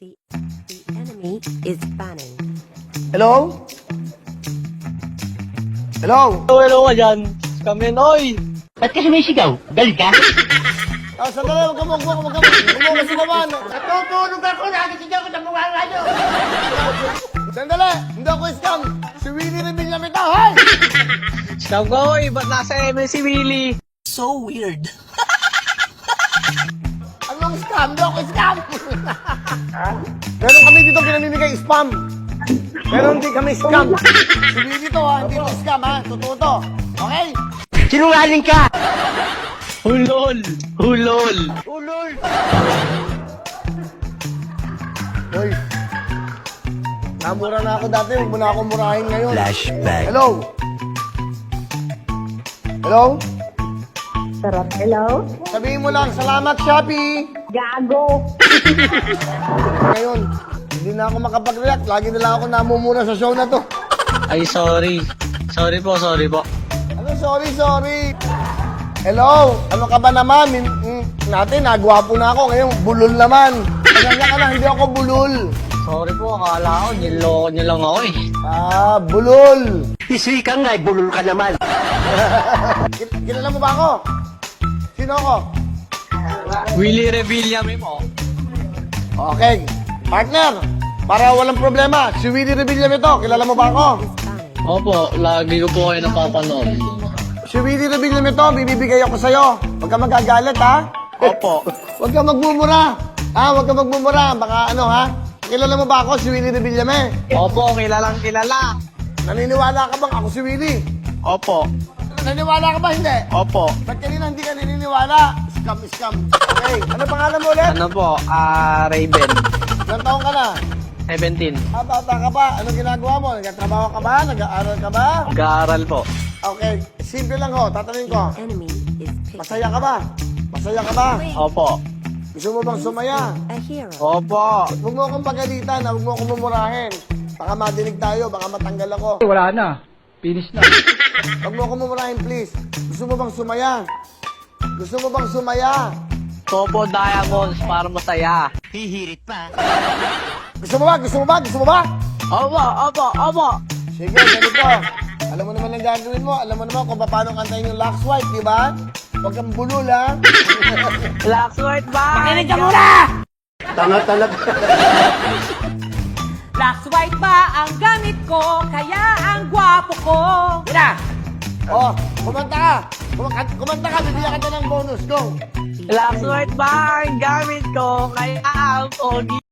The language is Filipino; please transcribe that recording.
The enemy is banning. Hello? Hello? Hello ka dyan. Kami oy. Ba't ka sumisigaw? Galit ka? Sandali, huwag ka mo kasi naman. Natutulog ako, nakikisigaw ko sa mukha nga nyo. Sandali, hindi ako scam. Si Willie Revilla ito, hay! Scam ka oy. Ba't nasa ML si Willie? So weird. Anong scam? Hindi ako scam. Meron kami dito pinamimigay spam. Pero hindi kami scam. Si Willie to ha, hindi to scam ha. Totoo to. Okay? Sinungaling ka! Hulol. Hulol. Ulol! Hoy. Namura na ako dati, huwag mo na ako murahin ngayon. Flashback. Hello? Hello? Sarap. Hello? Sabihin mo lang, salamat Shopee! Gago! Ngayon, hindi na ako makapag-react. Lagi na lang ako namumuna sa show na to. Ay, sorry. Sorry po, sorry po. Ano, sorry. Hello? Ano ka ba naman? Natin, nagwapo na ako. Ngayon, bulol naman. Kanya ka na, hindi ako bulol. Sorry po, akala ko, niloko niyo lang ako eh. Bulol. Iswi ka nga, bulol ka naman. Kilala mo ba ako? Sino ako? Willie Revilla mo. Okay. Partner, para walang problema, si Willie Revilla to. Kilala mo ba ako? Opo, lagi ko po kayo napapanood. Si Willie Revilla to, bibibigay ako sa'yo. Huwag ka magagalit, ha? Opo. Huwag ka magmumura. Huwag ka magmumura. Baka ano, ha? Kilala mo ba ako, si Willie Revilla? Opo, kilalang kilala. Naniniwala ka bang ako si Willie? Opo. Naniniwala ka ba, hindi? Opo. Ba't kanina hindi ka naniniwala? Scam. Okay, ano pangalan mo ulit? Ano po, Raven. Ilang taong ka na? 17. Bata ka pa. Anong ginagawa mo? Nagtatrabaho ka ba? Nag-aaral ka ba? Gaaral po. Okay, simple lang ho. Tatanungin ko. Enemy is picked. Masaya ka ba? Masaya ka ba? Opo. Gusto mo bang sumaya? A hero. Opo. Huwag mo akong pagalitan, huwag mo akong mumurahin. Baka madinig tayo, baka matanggal ako. Wala na. Finish na. Huwag mo akong mumurahin, please. Gusto mo bang sumaya? Gusto mo bang sumaya? Topo Diamonds para masaya. Hihirit pa. Gusto mo ba? Gusto mo ba? Gusto mo ba? Opo. Sige, ganito. Alam mo naman ang gagawin mo. Alam mo naman kung paano kantayin yung Lux White, di ba? Huwag kang bulol, ha? Black White ba? Makinig ka muna! Tanga talaga. Black white ba ang gamit ko, kaya ang gwapo ko. Mira! Kumanta ka. Kumanta ka, bibigyan ka ng bonus. Go. Black White ba ang gamit ko? Kaya ang pogi.